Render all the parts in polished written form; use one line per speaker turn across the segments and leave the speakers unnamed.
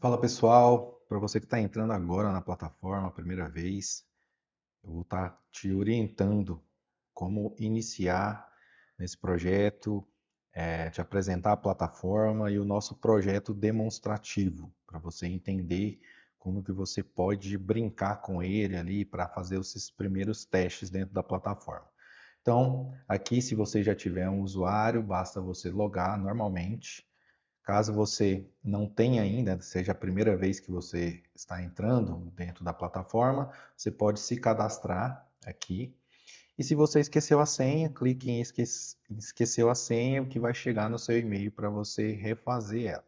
Fala pessoal, para você que está entrando agora na plataforma a primeira vez, eu vou estar te orientando como iniciar nesse projeto, te apresentar a plataforma e o nosso projeto demonstrativo, para você entender como que você pode brincar com ele ali para fazer os seus primeiros testes dentro da plataforma. Então, aqui se você já tiver um usuário, basta você logar normalmente. Caso você não tenha ainda, seja a primeira vez que você está entrando dentro da plataforma, você pode se cadastrar aqui. E se você esqueceu a senha, clique em esqueceu a senha, que vai chegar no seu e-mail para você refazer ela.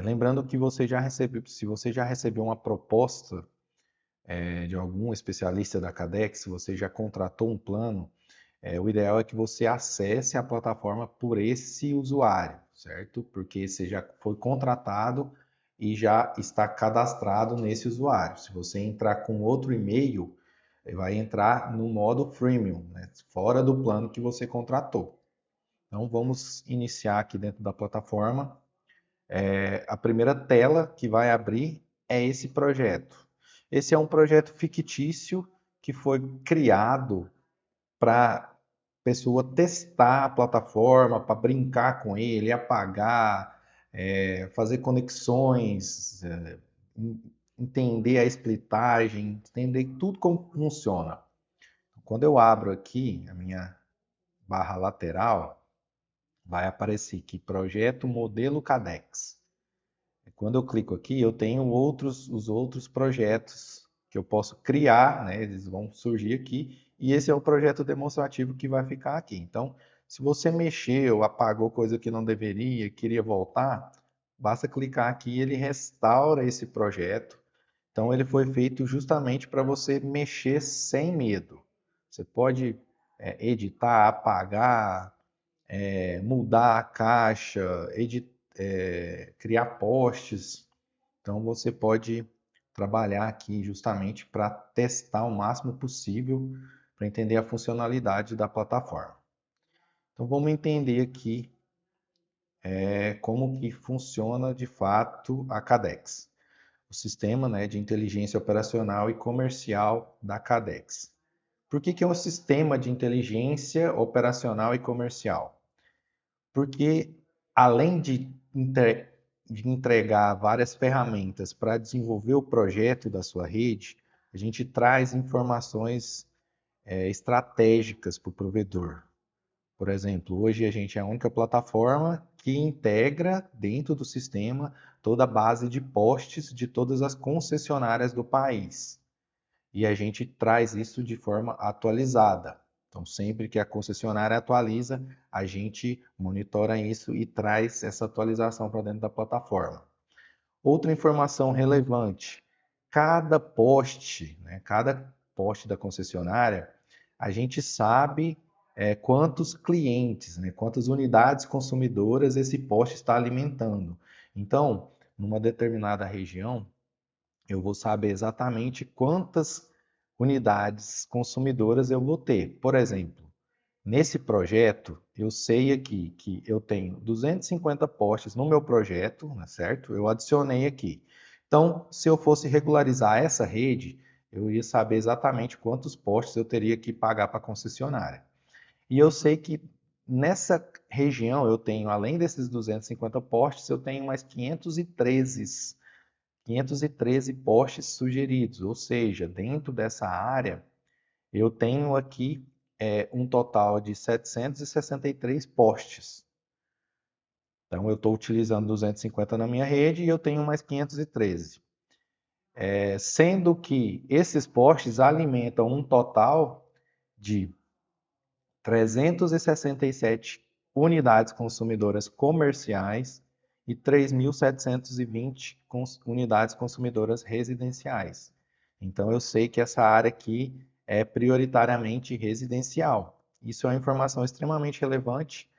Lembrando que você já recebeu, se você já recebeu uma proposta de algum especialista da Cadex, se você já contratou um plano, o ideal é que você acesse a plataforma por esse usuário, certo? Porque você já foi contratado e já está cadastrado nesse usuário. Se você entrar com outro e-mail, vai entrar no modo freemium, né? Fora do plano que você contratou. Então vamos iniciar aqui dentro da plataforma. A primeira tela que vai abrir é esse projeto. Esse é um projeto fictício que foi criado para pessoa testar a plataforma, para brincar com ele, apagar, fazer conexões, entender a splitagem, entender tudo como funciona. Quando eu abro aqui a minha barra lateral, vai aparecer aqui projeto modelo Cadex. Quando eu clico aqui, eu tenho os outros projetos que eu posso criar, né? Eles vão surgir aqui, e esse é o projeto demonstrativo que vai ficar aqui. Então, se você mexeu, apagou coisa que não deveria, queria voltar, basta clicar aqui e ele restaura esse projeto. Então, ele foi feito justamente para você mexer sem medo. Você pode editar, apagar, mudar a caixa, criar posts. Então você pode trabalhar aqui justamente para testar o máximo possível para entender a funcionalidade da plataforma. Então vamos entender aqui como que funciona de fato a Cadex, o sistema, né, de inteligência operacional e comercial da Cadex. Por que é um sistema de inteligência operacional e comercial? Porque além de entregar várias ferramentas para desenvolver o projeto da sua rede, a gente traz informações estratégicas para o provedor. Por exemplo, hoje a gente é a única plataforma que integra dentro do sistema toda a base de postes de todas as concessionárias do país. E a gente traz isso de forma atualizada. Então, sempre que a concessionária atualiza, a gente monitora isso e traz essa atualização para dentro da plataforma. Outra informação relevante: cada poste da concessionária, a gente sabe quantos clientes, né, quantas unidades consumidoras esse poste está alimentando. Então, numa determinada região, eu vou saber exatamente quantas unidades consumidoras eu vou ter. Por exemplo, nesse projeto, eu sei aqui que eu tenho 250 postes no meu projeto, né, certo? Eu adicionei aqui. Então, se eu fosse regularizar essa rede, eu ia saber exatamente quantos postes eu teria que pagar para a concessionária. E eu sei que nessa região eu tenho, além desses 250 postes, eu tenho mais 513 postes sugeridos, ou seja, dentro dessa área eu tenho aqui um total de 763 postes. Então eu estou utilizando 250 na minha rede e eu tenho mais 513. Sendo que esses postes alimentam um total de 367 unidades consumidoras comerciais e 3.720 unidades consumidoras residenciais. Então, eu sei que essa área aqui é prioritariamente residencial. Isso é uma informação extremamente relevante,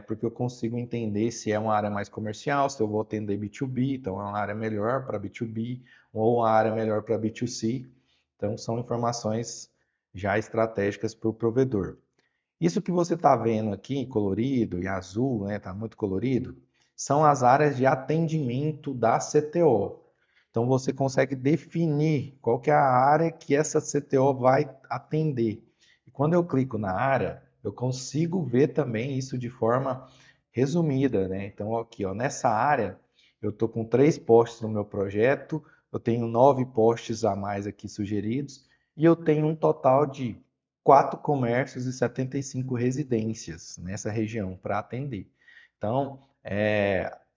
porque eu consigo entender se é uma área mais comercial, se eu vou atender B2B, então é uma área melhor para B2B, ou uma área melhor para B2C. Então, são informações já estratégicas para o provedor. Isso que você está vendo aqui, colorido e azul, né? Está muito colorido. são as áreas de atendimento da CTO. Então você consegue definir qual que é a área que essa CTO vai atender. E quando eu clico na área, eu consigo ver também isso de forma resumida, né? Então aqui, ó, nessa área, eu estou com 3 posts no meu projeto, eu tenho 9 posts a mais aqui sugeridos e eu tenho um total de 4 comércios e 75 residências nessa região para atender. Então,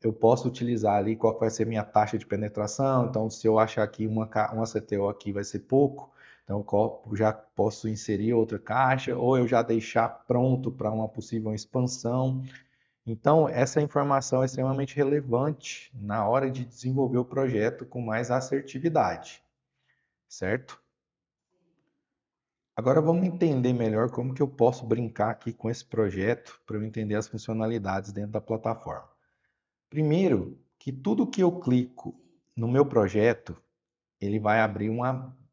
eu posso utilizar ali qual vai ser minha taxa de penetração. Então, se eu achar que uma CTO aqui vai ser pouco, então eu já posso inserir outra caixa, ou eu já deixar pronto para uma possível expansão. Então, essa informação é extremamente relevante na hora de desenvolver o projeto com mais assertividade, certo? Agora vamos entender melhor como que eu posso brincar aqui com esse projeto para eu entender as funcionalidades dentro da plataforma. Primeiro, que tudo que eu clico no meu projeto, ele vai abrir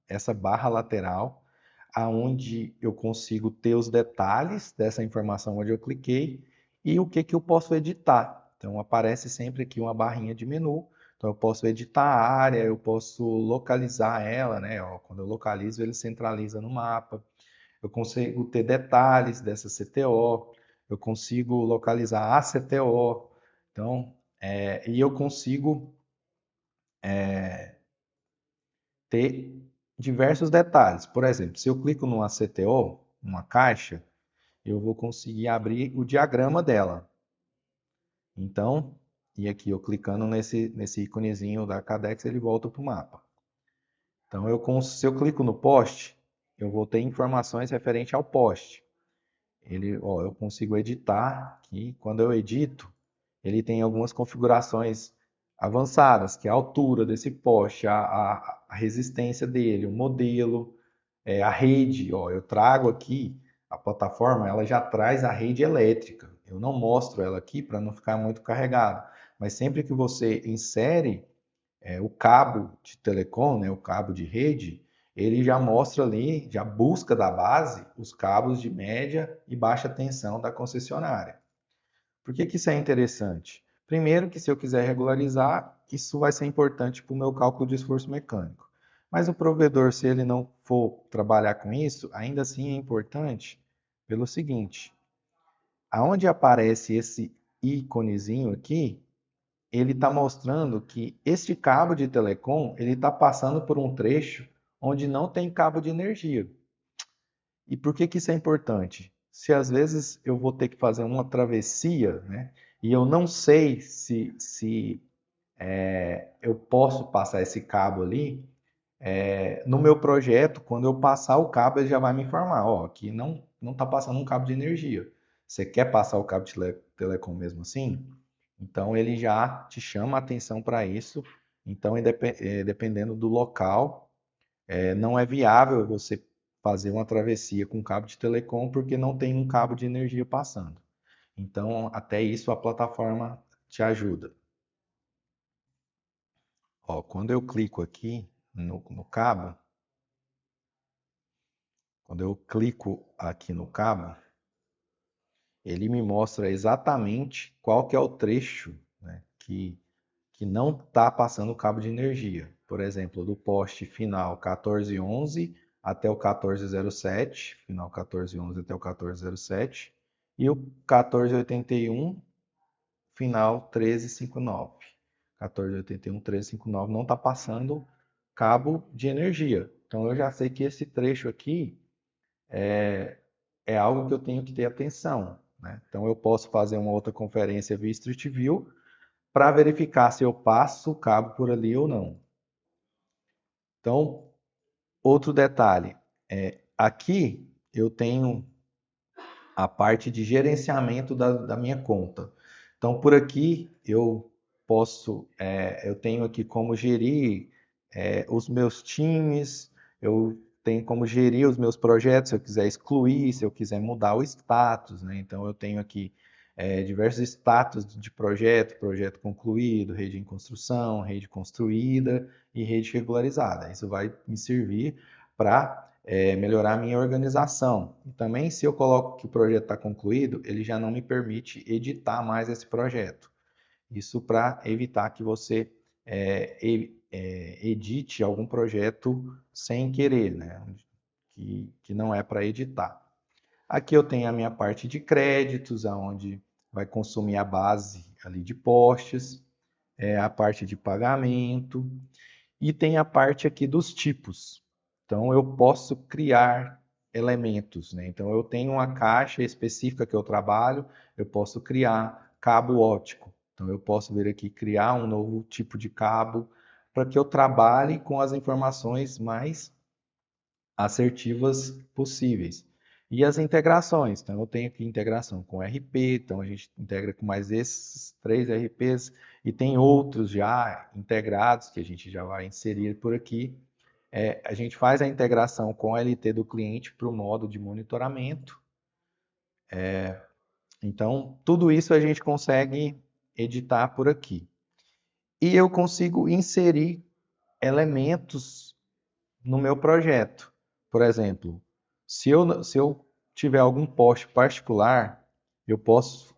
essa barra lateral, aonde eu consigo ter os detalhes dessa informação onde eu cliquei e o que que eu posso editar. Então aparece sempre aqui uma barrinha de menu. Então eu posso editar a área, eu posso localizar ela, né? Ó, quando eu localizo, ele centraliza no mapa. Eu consigo ter detalhes dessa CTO, eu consigo localizar a CTO. Então, e eu consigo ter diversos detalhes. Por exemplo, se eu clico numa CTO, uma caixa, eu vou conseguir abrir o diagrama dela. Então, e aqui eu clicando nesse íconezinho da Cadex, ele volta para o mapa. Então, se eu clico no post, eu vou ter informações referentes ao post. Eu consigo editar aqui. Quando eu edito, ele tem algumas configurações avançadas, que é a altura desse poste, a resistência dele, o modelo, a rede. Ó, eu trago aqui a plataforma, ela já traz a rede elétrica. Eu não mostro ela aqui para não ficar muito carregado, mas sempre que você insere o cabo de telecom, né, o cabo de rede, ele já mostra ali, já busca da base os cabos de média e baixa tensão da concessionária. Por que que isso é interessante? Primeiro que se eu quiser regularizar, isso vai ser importante para o meu cálculo de esforço mecânico. Mas o provedor, se ele não for trabalhar com isso, ainda assim é importante pelo seguinte, aonde aparece esse íconezinho aqui, ele está mostrando que este cabo de telecom, ele está passando por um trecho onde não tem cabo de energia. E por que que isso é importante? Se às vezes eu vou ter que fazer uma travessia, né, e eu não sei se eu posso passar esse cabo ali, no meu projeto, quando eu passar o cabo, ele já vai me informar, ó, aqui não está passando um cabo de energia. Você quer passar o cabo de telecom mesmo assim? Então ele já te chama a atenção para isso. Então, dependendo do local, não é viável você fazer uma travessia com cabo de telecom porque não tem um cabo de energia passando. Então, até isso a plataforma te ajuda. Ó, quando eu clico aqui no cabo, quando eu clico aqui no cabo, ele me mostra exatamente qual que é o trecho, né, que não está passando o cabo de energia. Por exemplo, do poste final 1411 até o 1407, final 1411 até o 1407, e o 1481, final 1359. 1481, 1359 não está passando cabo de energia. Então eu já sei que esse trecho aqui é algo que eu tenho que ter atenção, né? Então eu posso fazer uma outra conferência via Street View para verificar se eu passo o cabo por ali ou não. Então, outro detalhe, aqui eu tenho a parte de gerenciamento da minha conta. Então, por aqui eu tenho aqui como gerir os meus times, eu tenho como gerir os meus projetos, se eu quiser excluir, se eu quiser mudar o status, né? Então, eu tenho aqui diversos status de projeto, projeto concluído, rede em construção, rede construída e rede regularizada. Isso vai me servir para melhorar a minha organização. E também, se eu coloco que o projeto está concluído, ele já não me permite editar mais esse projeto. Isso para evitar que você edite algum projeto sem querer, né? Que não é para editar. Aqui eu tenho a minha parte de créditos, aonde vai consumir a base ali de posts, a parte de pagamento e tem a parte aqui dos tipos. Então eu posso criar elementos, né? Então eu tenho uma caixa específica que eu trabalho, eu posso criar cabo óptico. Então eu posso vir aqui criar um novo tipo de cabo para que eu trabalhe com as informações mais assertivas possíveis. E as integrações, então eu tenho aqui integração com RP, então a gente integra com mais esses 3 RPs e tem outros já integrados que a gente já vai inserir por aqui. A gente faz a integração com a LT do cliente para o modo de monitoramento. Então, tudo isso a gente consegue editar por aqui. E eu consigo inserir elementos no meu projeto. Por exemplo, se eu tiver algum post particular, eu posso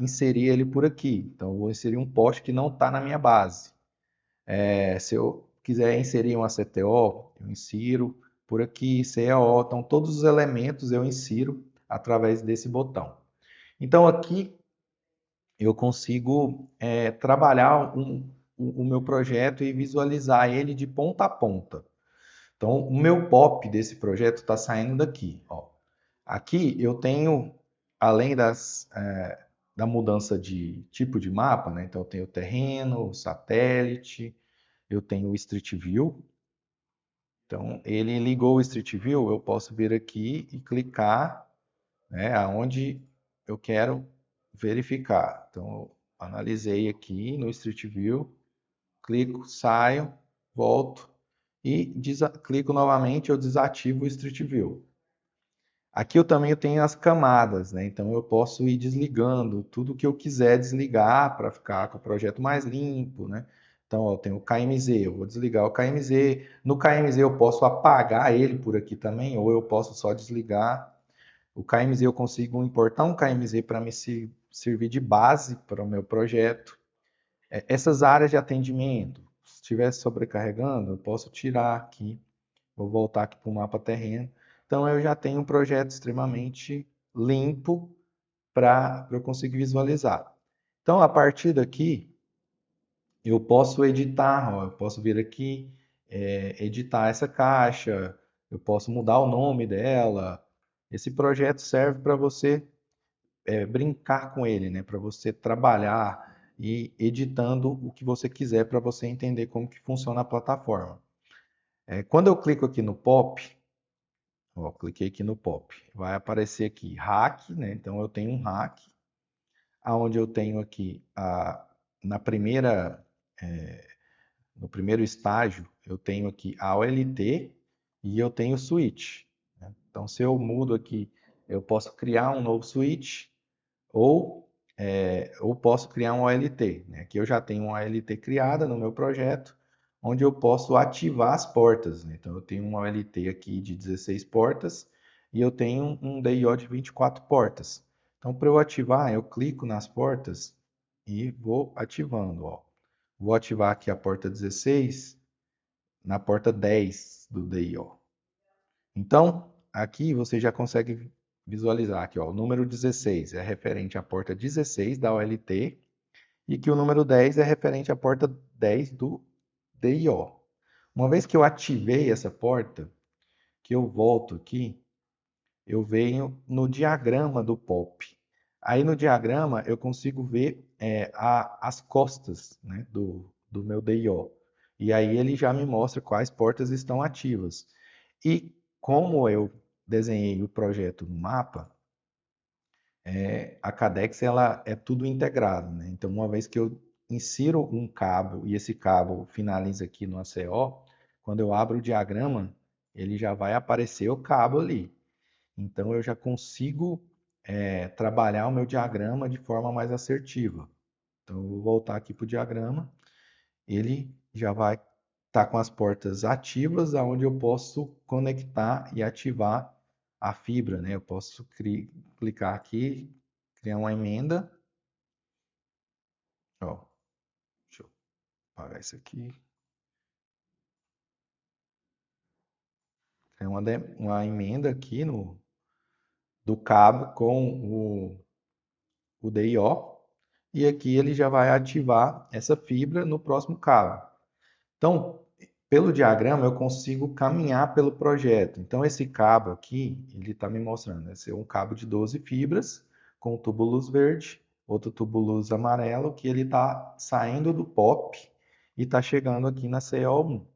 inserir ele por aqui. Então, eu vou inserir um post que não está na minha base. Se eu quiser inserir uma CTO, eu insiro por aqui, CEO. Então, todos os elementos eu insiro através desse botão. Então, aqui eu consigo trabalhar o meu projeto e visualizar ele de ponta a ponta. Então, o meu POP desse projeto está saindo daqui. Ó. Aqui eu tenho, além da mudança de tipo de mapa, né? Então eu tenho o terreno, o satélite, eu tenho o Street View. Então, ele ligou o Street View, eu posso vir aqui e clicar, né, aonde eu quero verificar. Então, eu analisei aqui no Street View, clico, saio, volto e clico novamente, eu desativo o Street View. Aqui eu também tenho as camadas, né? Então eu posso ir desligando tudo que eu quiser desligar para ficar com o projeto mais limpo, né? Então eu tenho o KMZ, eu vou desligar o KMZ. No KMZ eu posso apagar ele por aqui também, ou eu posso só desligar. O KMZ eu consigo importar um KMZ para me servir de base para o meu projeto. Essas áreas de atendimento, se estiver sobrecarregando, eu posso tirar aqui. Vou voltar aqui para o mapa terreno. Então eu já tenho um projeto extremamente limpo para eu conseguir visualizar. Então a partir daqui eu posso editar, ó, eu posso vir aqui, editar essa caixa, eu posso mudar o nome dela. Esse projeto serve para você brincar com ele, né? Para você trabalhar e editando o que você quiser para você entender como que funciona a plataforma. Quando eu clico aqui no POP, ó, cliquei aqui no POP, vai aparecer aqui hack, né? Então eu tenho um hack, aonde eu tenho aqui na primeira, é, no primeiro estágio, eu tenho aqui a OLT e eu tenho o switch, né? Então se eu mudo aqui, eu posso criar um novo switch ou posso criar um OLT, né? Aqui eu já tenho uma OLT criada no meu projeto, onde eu posso ativar as portas, né? Então eu tenho uma OLT aqui de 16 portas e eu tenho um DIO de 24 portas. Então para eu ativar, eu clico nas portas e vou ativando, ó. Vou ativar aqui a porta 16 na porta 10 do DIO. Então, aqui você já consegue visualizar aqui, ó, o número 16 é referente à porta 16 da OLT e que o número 10 é referente à porta 10 do DIO. Uma vez que eu ativei essa porta, que eu volto aqui, eu venho no diagrama do POP. Aí no diagrama eu consigo ver as costas, né, do meu DIO. E aí ele já me mostra quais portas estão ativas. E como eu desenhei o projeto no mapa, a Cadex ela é tudo integrado, né? Então, uma vez que eu insiro um cabo e esse cabo finaliza aqui no ACO, quando eu abro o diagrama, ele já vai aparecer o cabo ali. Então, eu já consigo trabalhar o meu diagrama de forma mais assertiva. Então, eu vou voltar aqui para o diagrama. Ele já vai estar com as portas ativas, aonde eu posso conectar e ativar a fibra, né? Eu posso clicar aqui, criar uma emenda Ó, deixa eu apagar isso aqui. É uma emenda aqui do cabo com o DIO. E aqui ele já vai ativar essa fibra no próximo cabo. Então, pelo diagrama, eu consigo caminhar pelo projeto. Então, esse cabo aqui, ele está me mostrando. Esse é um cabo de 12 fibras, com um tubo luz verde, outro tubo luz amarelo, que ele está saindo do POP e está chegando aqui na CO1.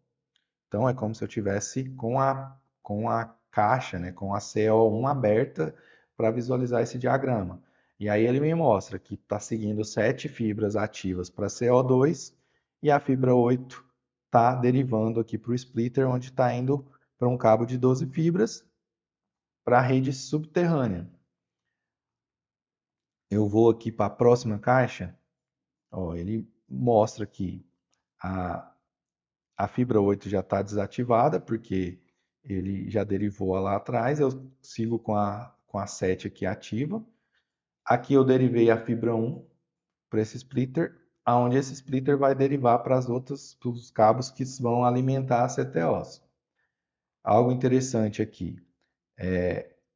Então, é como se eu tivesse com a caixa, né, com a CO1 aberta para visualizar esse diagrama. E aí ele me mostra que está seguindo 7 fibras ativas para CO2 e a fibra 8 está derivando aqui para o splitter, onde está indo para um cabo de 12 fibras para a rede subterrânea. Eu vou aqui para a próxima caixa. Ó, ele mostra que a, a fibra 8 já está desativada, porque ele já derivou lá atrás. Eu sigo com a 7 aqui ativa. Aqui eu derivei a fibra 1 para esse splitter, aonde esse splitter vai derivar para os cabos que vão alimentar a CTOs. Algo interessante aqui,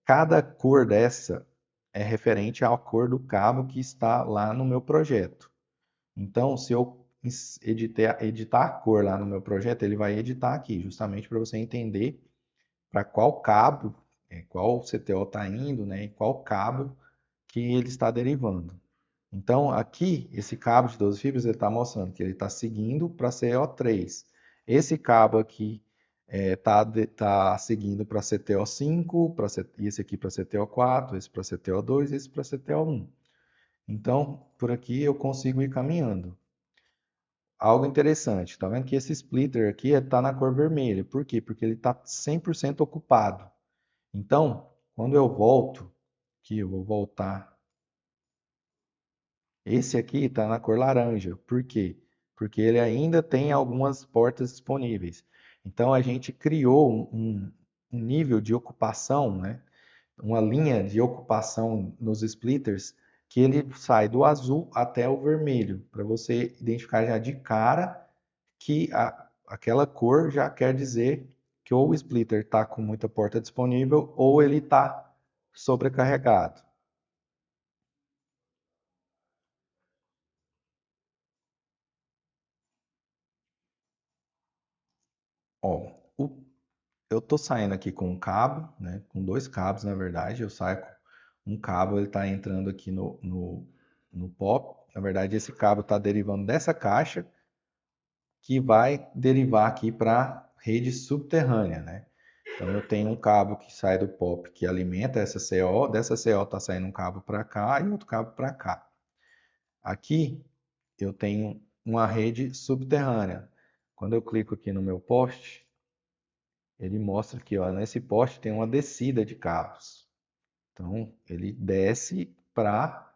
cada cor dessa é referente à cor do cabo que está lá no meu projeto. Então, se eu editar a cor lá no meu projeto, ele vai editar aqui, justamente para você entender para qual cabo, qual CTO está indo, né, e qual cabo que ele está derivando. Então, aqui, esse cabo de 12 fibras, ele está mostrando que ele está seguindo para CO3. Esse cabo aqui está seguindo para CTO5, e esse aqui para CTO4, esse para CTO2 e esse para CTO1. Então, por aqui eu consigo ir caminhando. Algo interessante, tá vendo que esse splitter aqui está na cor vermelha. Por quê? Porque ele está 100% ocupado. Então, quando eu volto, aqui eu vou voltar. Esse aqui está na cor laranja. Por quê? Porque ele ainda tem algumas portas disponíveis. Então, a gente criou um nível de ocupação, né? Uma linha de ocupação nos splitters que ele sai do azul até o vermelho, para você identificar já de cara que aquela cor já quer dizer que ou o splitter está com muita porta disponível ou ele está sobrecarregado. Ó, eu estou saindo aqui com um cabo, né, com dois cabos na verdade, eu saio com um cabo, ele está entrando aqui no POP, na verdade esse cabo está derivando dessa caixa, que vai derivar aqui para a rede subterrânea, né? Então eu tenho um cabo que sai do POP que alimenta essa CO, dessa CO está saindo um cabo para cá e outro cabo para cá. Aqui eu tenho uma rede subterrânea. Quando eu clico aqui no meu poste, ele mostra que ó, nesse poste tem uma descida de cabos. Então ele desce para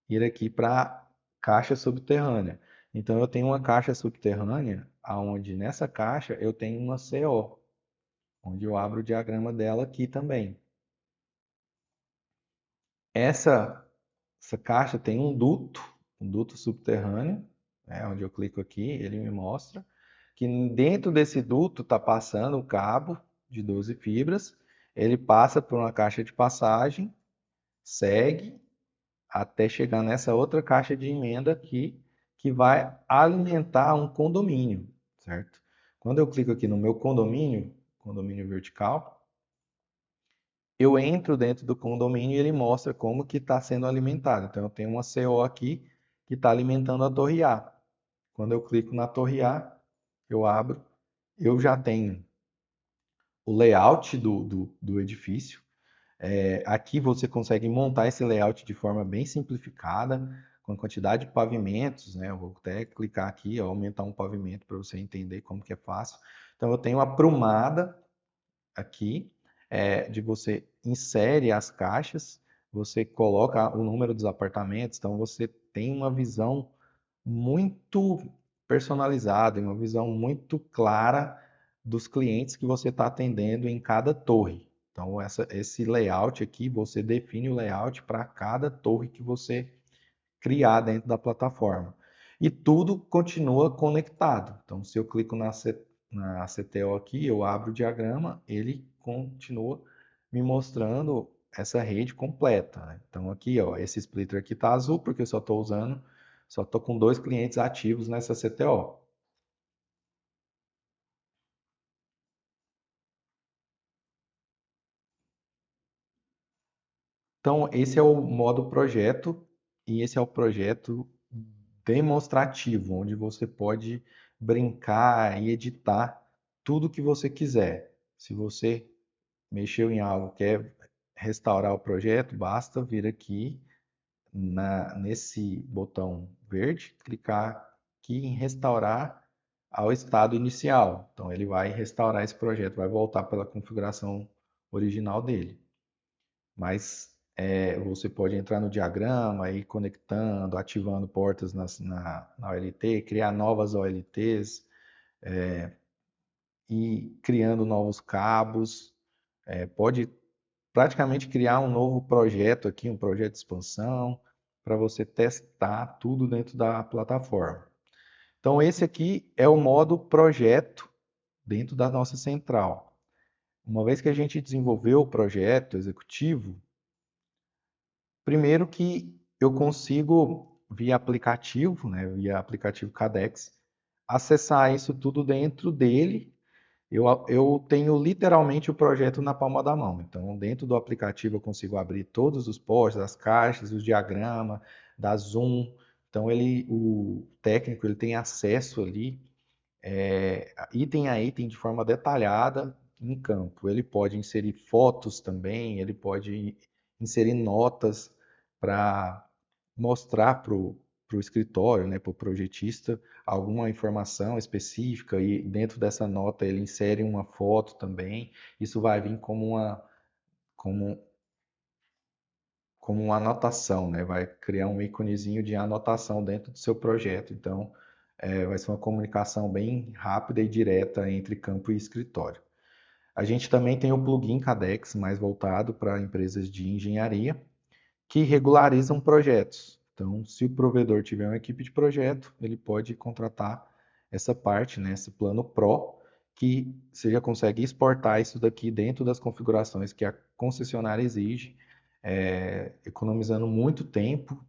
ir aqui para a caixa subterrânea. Então eu tenho uma caixa subterrânea, aonde nessa caixa eu tenho uma CO, onde eu abro o diagrama dela aqui também. Essa caixa tem um duto subterrâneo, né, onde eu clico aqui, ele me mostra que dentro desse duto está passando um cabo de 12 fibras, ele passa por uma caixa de passagem, segue até chegar nessa outra caixa de emenda aqui, que vai alimentar um condomínio, certo? Quando eu clico aqui no meu condomínio, condomínio vertical, eu entro dentro do condomínio e ele mostra como que está sendo alimentado. Então eu tenho uma CO aqui que está alimentando a torre A. Quando eu clico na torre A, eu abro, eu já tenho o layout do edifício. Aqui você consegue montar esse layout de forma bem simplificada, com quantidade de pavimentos, né? Eu vou até clicar aqui, ó, aumentar um pavimento para você entender como que é fácil. Então eu tenho a prumada aqui, de você insere as caixas, você coloca o número dos apartamentos, então você tem uma visão muito personalizada, uma visão muito clara dos clientes que você está atendendo em cada torre. Então, esse layout aqui, você define o layout para cada torre que você criar dentro da plataforma. e tudo continua conectado. Então, se eu clico na CTO aqui, eu abro o diagrama, ele continua me mostrando essa rede completa, né? Então, aqui, ó, esse splitter aqui está azul, porque eu só estou com 2 clientes ativos nessa CTO. Então, esse é o modo projeto e esse é o projeto demonstrativo, onde você pode brincar e editar tudo que você quiser. Se você mexeu em algo, quer restaurar o projeto, basta vir aqui nesse botão verde, clicar aqui em restaurar ao estado inicial. Então, ele vai restaurar esse projeto, vai voltar pela configuração original dele. Mas você pode entrar no diagrama, ir conectando, ativando portas na OLT, criar novas OLTs e criando novos cabos. Pode praticamente criar um novo projeto aqui, um projeto de expansão, para você testar tudo dentro da plataforma. Então, esse aqui é o modo projeto dentro da nossa central. Uma vez que a gente desenvolveu o projeto executivo, primeiro que eu consigo, via aplicativo, né, via aplicativo Cadex, acessar isso tudo dentro dele. Eu tenho literalmente o projeto na palma da mão. Então, dentro do aplicativo eu consigo abrir todos os postos, as caixas, os diagramas, dar zoom. Então, o técnico ele tem acesso ali, item a item, de forma detalhada em campo. Ele pode inserir fotos também, ele pode inserir notas para mostrar para o escritório, né, para o projetista, alguma informação específica e dentro dessa nota ele insere uma foto também. Isso vai vir como, como uma anotação, né? Vai criar um íconezinho de anotação dentro do seu projeto. Então, vai ser uma comunicação bem rápida e direta entre campo e escritório. A gente também tem o plugin Cadex, mais voltado para empresas de engenharia, que regularizam projetos. Então, se o provedor tiver uma equipe de projeto, ele pode contratar essa parte, né, esse plano Pro, que você já consegue exportar isso daqui dentro das configurações que a concessionária exige, economizando muito tempo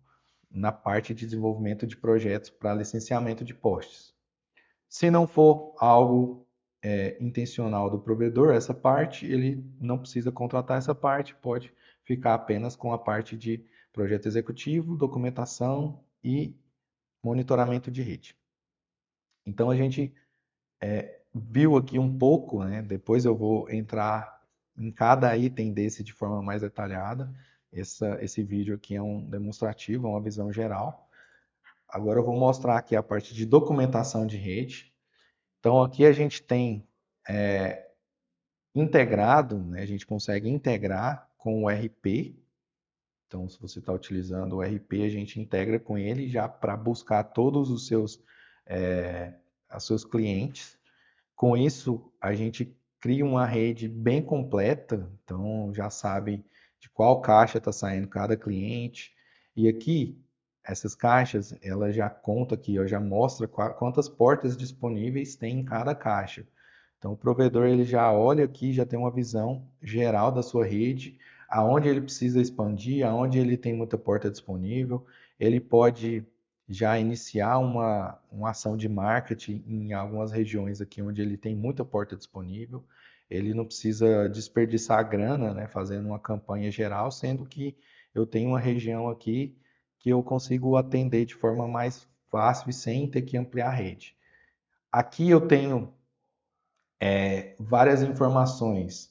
na parte de desenvolvimento de projetos para licenciamento de postes. Se não for algo intencional do provedor, essa parte, ele não precisa contratar essa parte, pode ficar apenas com a parte de projeto executivo, documentação e monitoramento de rede. Então a gente viu aqui um pouco, né? Depois eu vou entrar em cada item desse de forma mais detalhada. Esse vídeo aqui é um demonstrativo, é uma visão geral. Agora eu vou mostrar aqui a parte de documentação de rede. Então aqui a gente tem integrado, né, a gente consegue integrar com o RP. Então, se você está utilizando o RP, a gente integra com ele já para buscar todos os seus clientes. Com isso, a gente cria uma rede bem completa, então já sabe de qual caixa está saindo cada cliente. E aqui, essas caixas, ela já conta aqui, ó, já mostra quantas portas disponíveis tem em cada caixa. Então, o provedor ele já olha aqui, já tem uma visão geral da sua rede, aonde ele precisa expandir, aonde ele tem muita porta disponível. Ele pode já iniciar uma ação de marketing em algumas regiões aqui onde ele tem muita porta disponível. Ele não precisa desperdiçar grana, né, fazendo uma campanha geral, sendo que eu tenho uma região aqui que eu consigo atender de forma mais fácil e sem ter que ampliar a rede. Aqui eu tenho várias informações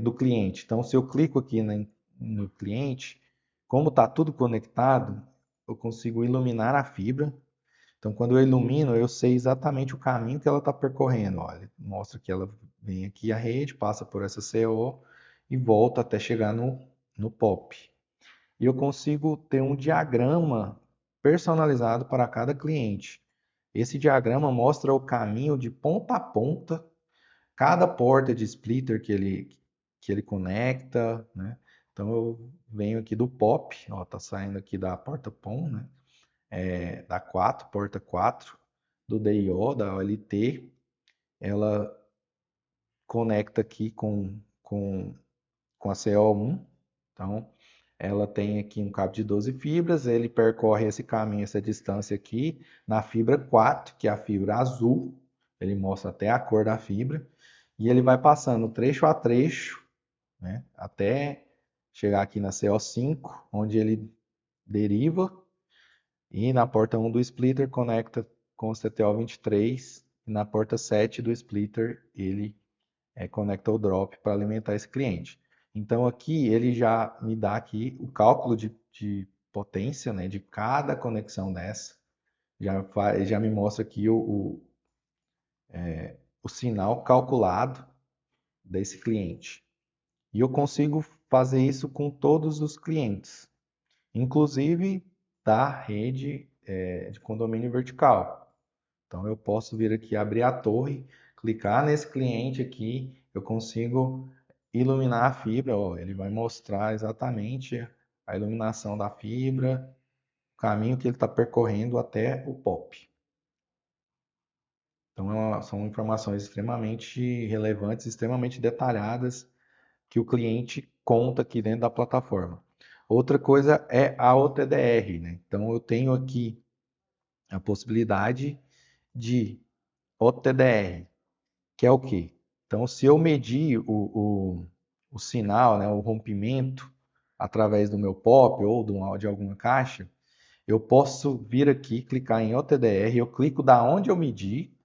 do cliente. Então, se eu clico aqui no cliente, como está tudo conectado, eu consigo iluminar a fibra. Então, quando eu ilumino, eu sei exatamente o caminho que ela está percorrendo. Olha, mostra que ela vem aqui a rede, passa por essa CO e volta até chegar no POP. E eu consigo ter um diagrama personalizado para cada cliente. Esse diagrama mostra o caminho de ponta a ponta, cada porta de splitter que ele conecta, né? Então eu venho aqui do POP, ó, tá saindo aqui da porta POM, né? da 4, porta 4 do DIO, da OLT. Ela conecta aqui com a CO1. Então, ela tem aqui um cabo de 12 fibras, ele percorre esse caminho, essa distância aqui, na fibra 4, que é a fibra azul. Ele mostra até a cor da fibra. E ele vai passando trecho a trecho, né, até chegar aqui na CO5, onde ele deriva. E na porta 1 do splitter conecta com o CTO23. E na porta 7 do splitter ele conecta o drop para alimentar esse cliente. Então aqui ele já me dá aqui o cálculo de potência, né, de cada conexão dessa. Já me mostra aqui o sinal calculado desse cliente. E eu consigo fazer isso com todos os clientes, inclusive da rede de condomínio vertical. Então eu posso vir aqui abrir a torre, clicar nesse cliente aqui, eu consigo iluminar a fibra, ó, ele vai mostrar exatamente a iluminação da fibra, o caminho que ele está percorrendo até o POP. Então são informações extremamente relevantes, extremamente detalhadas que o cliente conta aqui dentro da plataforma. Outra coisa é a OTDR, né? Então eu tenho aqui a possibilidade de OTDR, que é o quê? Então, se eu medir o sinal, né, o rompimento, através do meu POP ou de alguma caixa, eu posso vir aqui, clicar em OTDR, eu clico da onde eu medi.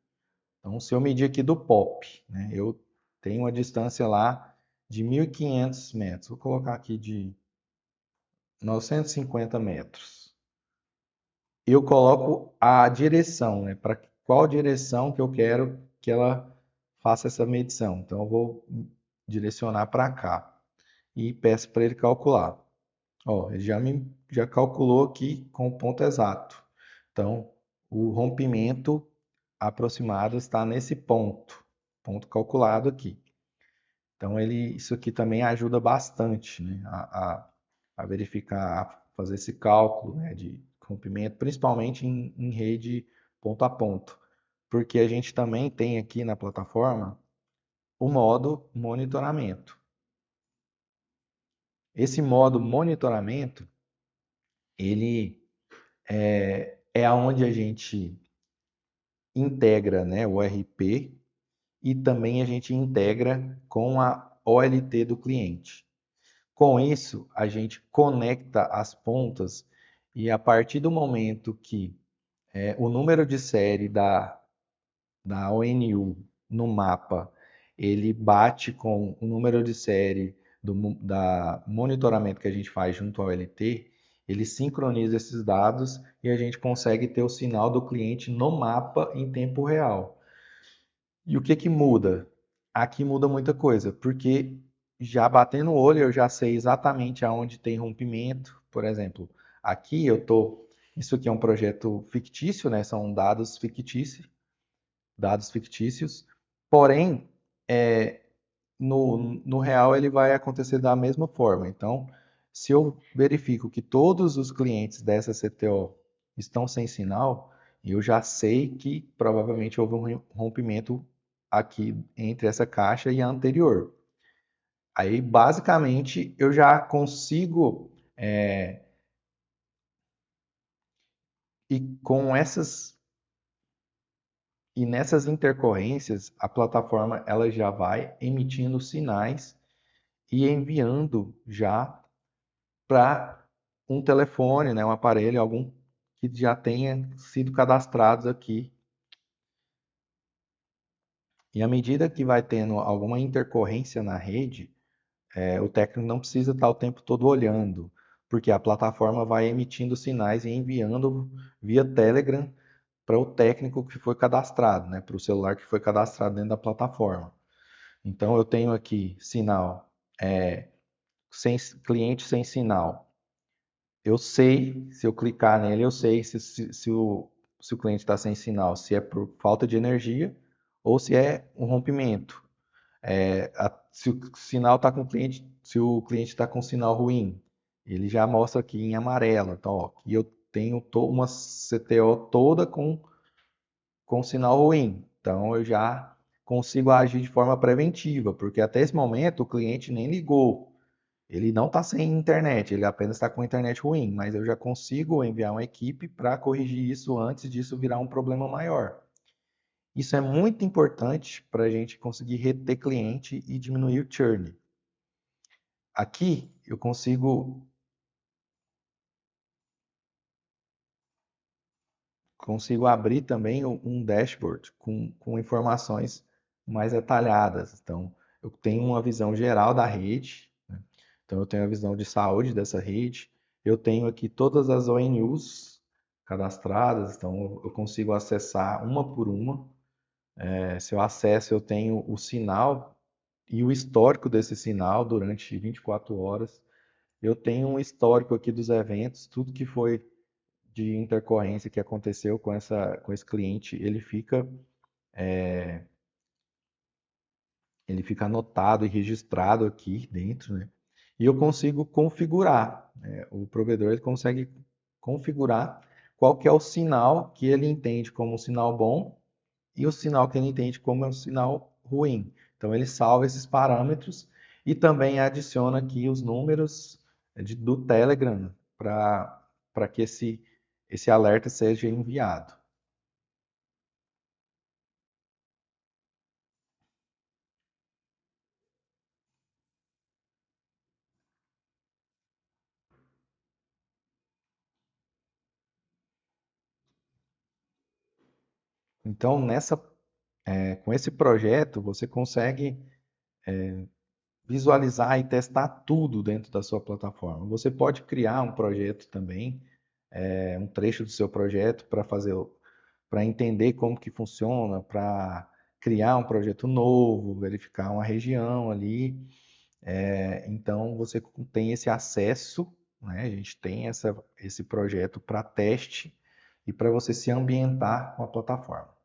Então, se eu medir aqui do POP, né, eu tenho uma distância lá de 1.500 metros. Vou colocar aqui de 950 metros. Eu coloco a direção, né, para qual direção que eu quero que ela faça essa medição. Então, eu vou direcionar para cá e peço para ele calcular. Ó, ele já calculou aqui com o ponto exato. Então, o rompimento aproximado está nesse ponto calculado aqui. Então, isso aqui também ajuda bastante, né, a verificar, a fazer esse cálculo, né, de rompimento, principalmente em rede ponto a ponto. Porque a gente também tem aqui na plataforma o modo monitoramento. Esse modo monitoramento, ele é onde a gente integra, né, o RP e também a gente integra com a OLT do cliente. Com isso, a gente conecta as pontas e a partir do momento que o número de série da ONU no mapa, ele bate com o número de série da monitoramento que a gente faz junto ao LT, ele sincroniza esses dados e a gente consegue ter o sinal do cliente no mapa em tempo real. E o que que muda? Aqui muda muita coisa, porque já batendo o olho eu já sei exatamente aonde tem rompimento. Por exemplo, aqui isso aqui é um projeto fictício, né? São dados fictícios, porém, no real ele vai acontecer da mesma forma. Então, se eu verifico que todos os clientes dessa CTO estão sem sinal, eu já sei que provavelmente houve um rompimento aqui entre essa caixa e a anterior. Aí, basicamente, eu já consigo, e com essas e nessas intercorrências, a plataforma ela já vai emitindo sinais e enviando já para um telefone, né, um aparelho, algum que já tenha sido cadastrados aqui. E à medida que vai tendo alguma intercorrência na rede, o técnico não precisa estar o tempo todo olhando, porque a plataforma vai emitindo sinais e enviando via Telegram para o técnico que foi cadastrado, né, para o celular que foi cadastrado dentro da plataforma. Então eu tenho aqui sinal, cliente sem sinal. Eu sei, se eu clicar nele, eu sei se o cliente está sem sinal, se é por falta de energia ou se é um rompimento. Se o sinal está com o cliente, se o cliente está com sinal ruim, ele já mostra aqui em amarelo. Então, ó, e eu tenho uma CTO toda com sinal ruim. Então eu já consigo agir de forma preventiva, porque até esse momento o cliente nem ligou. Ele não está sem internet, ele apenas está com internet ruim, mas eu já consigo enviar uma equipe para corrigir isso antes disso virar um problema maior. Isso é muito importante para a gente conseguir reter cliente e diminuir o churn. Aqui eu consigo abrir também um dashboard com informações mais detalhadas. Então, eu tenho uma visão geral da rede, né? Então, eu tenho a visão de saúde dessa rede, eu tenho aqui todas as ONUs cadastradas, então eu consigo acessar uma por uma. Se eu acesso, eu tenho o sinal e o histórico desse sinal durante 24 horas. Eu tenho um histórico aqui dos eventos, tudo que foi de intercorrência que aconteceu com esse cliente, ele fica anotado e registrado aqui dentro, né? E eu consigo configurar, né? O provedor ele consegue configurar qual que é o sinal que ele entende como um sinal bom e o sinal que ele entende como um sinal ruim. Então ele salva esses parâmetros e também adiciona aqui os números do Telegram para que esse alerta seja enviado. Então, com esse projeto, você consegue visualizar e testar tudo dentro da sua plataforma. Você pode criar um projeto também, um trecho do seu projeto para entender como que funciona, para criar um projeto novo, verificar uma região ali. Então você tem esse acesso, né? A gente tem esse projeto para teste e para você se ambientar com a plataforma.